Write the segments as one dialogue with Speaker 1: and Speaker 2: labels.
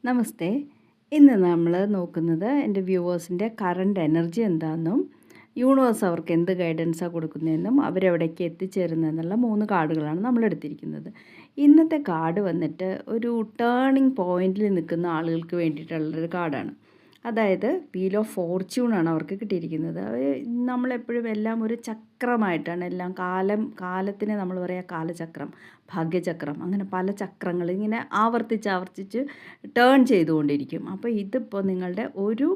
Speaker 1: നമസ്തേ. ഇന്ന് നമ്മൾ നോക്കുന്നത് എൻ്റെ വ്യൂവേഴ്സിൻ്റെ കറണ്ട് എനർജി എന്താണെന്നും യൂണിവേഴ്സ് അവർക്ക് എന്ത് ഗൈഡൻസാണ് കൊടുക്കുന്നതെന്നും അവരെവിടേക്ക് എത്തിച്ചേരുന്നതെന്നുള്ള 3 കാർഡുകളാണ് നമ്മൾ എടുത്തിരിക്കുന്നത്. ഇന്നത്തെ കാർഡ് വന്നിട്ട് ഒരു ടേണിംഗ് പോയിന്റിൽ നിൽക്കുന്ന ആളുകൾക്ക് വേണ്ടിയിട്ടുള്ളൊരു കാർഡാണ്. അതായത് വീൽ ഓഫ് ഫോർച്യൂണാണ് അവർക്ക് കിട്ടിയിരിക്കുന്നത്. നമ്മളെപ്പോഴും എല്ലാം ഒരു ചക്രമായിട്ടാണ് എല്ലാം കാലത്തിനെ നമ്മൾ പറയുക കാലചക്രം, ഭാഗ്യചക്രം, അങ്ങനെ പല ചക്രങ്ങൾ ഇങ്ങനെ ആവർത്തിച്ച് ടേൺ ചെയ്തുകൊണ്ടിരിക്കും. അപ്പോൾ ഇതിപ്പോൾ നിങ്ങളുടെ ഒരു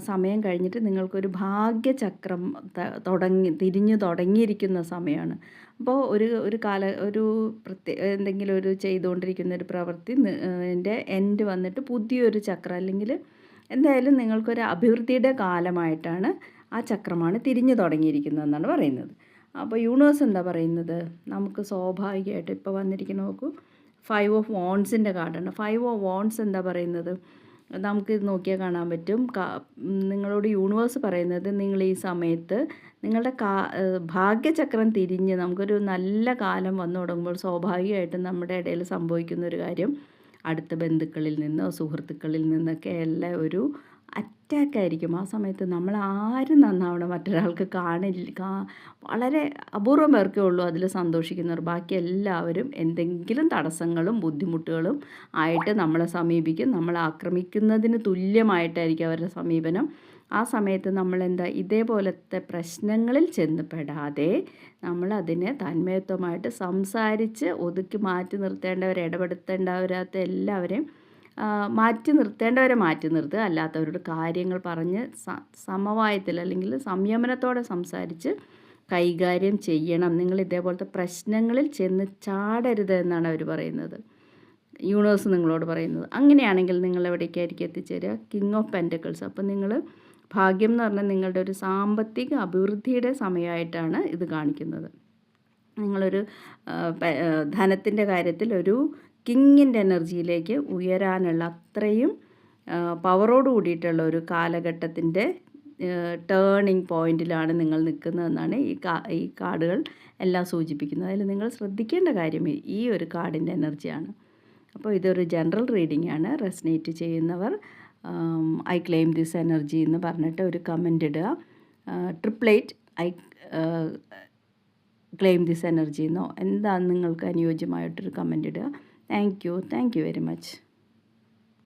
Speaker 1: സമയം കഴിഞ്ഞിട്ട് നിങ്ങൾക്കൊരു ഭാഗ്യചക്രം തിരിഞ്ഞു തുടങ്ങിയിരിക്കുന്ന സമയമാണ്. അപ്പോൾ ഒരു എന്തെങ്കിലും ഒരു ചെയ്തുകൊണ്ടിരിക്കുന്ന ഒരു പ്രവൃത്തി ൻ്റെ എൻഡ് വന്നിട്ട് പുതിയൊരു ചക്രം അല്ലെങ്കിൽ എന്തായാലും നിങ്ങൾക്കൊരു അഭിവൃദ്ധിയുടെ കാലമായിട്ടാണ് ആ ചക്രമാണ് തിരിഞ്ഞു തുടങ്ങിയിരിക്കുന്നതെന്നാണ് പറയുന്നത്. അപ്പോൾ യൂണിവേഴ്സ് എന്താ പറയുന്നത്, നമുക്ക് സ്വാഭാവികമായിട്ട് ഇപ്പോൾ വന്നിരിക്കുന്ന നോക്കൂ, 5 ഓഫ് വോൺസിൻ്റെ കാർഡാണ്. 5 ഓഫ് വോൺസ് എന്താ പറയുന്നത്, നമുക്കിത് നോക്കിയാൽ കാണാൻ പറ്റും. നിങ്ങളോട് യൂണിവേഴ്സ് പറയുന്നത് നിങ്ങൾ ഈ സമയത്ത് നിങ്ങളുടെ ഭാഗ്യചക്രം തിരിഞ്ഞ് നമുക്കൊരു നല്ല കാലം വന്നു തുടങ്ങുമ്പോൾ സ്വാഭാവികമായിട്ടും നമ്മുടെ ഇടയിൽ സംഭവിക്കുന്ന ഒരു കാര്യം, അടുത്ത ബന്ധുക്കളിൽ നിന്നോ സുഹൃത്തുക്കളിൽ നിന്നൊക്കെ എല്ലാം ഒരു അറ്റാക്കായിരിക്കും. ആ സമയത്ത് നമ്മൾ ആരും നന്നാവണം മറ്റൊരാൾക്ക് വളരെ അപൂർവം പേർക്കേ ഉള്ളൂ അതിൽ സന്തോഷിക്കുന്നവർ. ബാക്കി എല്ലാവരും എന്തെങ്കിലും തടസ്സങ്ങളും ബുദ്ധിമുട്ടുകളും ആയിട്ട് നമ്മളെ സമീപിക്കും. നമ്മളെ ആക്രമിക്കുന്നതിന് തുല്യമായിട്ടായിരിക്കും അവരുടെ സമീപനം. ആ സമയത്ത് നമ്മളെന്താ, ഇതേപോലത്തെ പ്രശ്നങ്ങളിൽ ചെന്ന് പെടാതെ നമ്മളതിനെ തന്മയത്വമായിട്ട് സംസാരിച്ച് ഒതുക്കി മാറ്റി നിർത്തേണ്ടവരെ, ഇടപെടുത്തേണ്ടവരാത്ത എല്ലാവരെയും മാറ്റി നിർത്തുക, അല്ലാത്തവരോട് കാര്യങ്ങൾ പറഞ്ഞ് സമവായത്തിൽ അല്ലെങ്കിൽ സംയമനത്തോടെ സംസാരിച്ച് കൈകാര്യം ചെയ്യണം. നിങ്ങൾ ഇതേപോലത്തെ പ്രശ്നങ്ങളിൽ ചെന്ന് ചാടരുത് എന്നാണ് അവർ പറയുന്നത്, യൂണിവേഴ്സ് നിങ്ങളോട് പറയുന്നത്. അങ്ങനെയാണെങ്കിൽ നിങ്ങൾ എവിടേക്കായിരിക്കും എത്തിച്ചേരുക, കിങ് ഓഫ് പെൻറ്റക്കിൾസ്. അപ്പം നിങ്ങൾ ഭാഗ്യം എന്ന് പറഞ്ഞാൽ നിങ്ങളുടെ ഒരു സാമ്പത്തിക അഭിവൃദ്ധിയുടെ സമയമായിട്ടാണ് ഇത് കാണിക്കുന്നത്. നിങ്ങളൊരു ധനത്തിൻ്റെ കാര്യത്തിൽ ഒരു കിങ്ങിൻ്റെ എനർജിയിലേക്ക് ഉയരാനുള്ള അത്രയും പവറോട് കൂടിയിട്ടുള്ള ഒരു കാലഘട്ടത്തിൻ്റെ ടേണിംഗ് പോയിന്റിലാണ് നിങ്ങൾ നിൽക്കുന്നതെന്നാണ് ഈ കാർഡുകൾ എല്ലാം സൂചിപ്പിക്കുന്നത്. അതിൽ നിങ്ങൾ ശ്രദ്ധിക്കേണ്ട കാര്യം ഈ ഒരു കാർഡിൻ്റെ എനർജിയാണ്. അപ്പോൾ ഇതൊരു ജനറൽ റീഡിംഗ് ആണ്. റെസനേറ്റ് ചെയ്യുന്നവർ ഐ ക്ലെയിം ദിസ് എനർജി എന്ന് പറഞ്ഞിട്ട് ഒരു കമൻ്റ് ഇടുക. 888 ഐ ക്ലെയിം ദിസ് എനർജി എന്നോ എന്താണ് നിങ്ങൾക്ക് അനുയോജ്യമായിട്ടൊരു കമൻ്റ് ഇടുക. Thank you very much.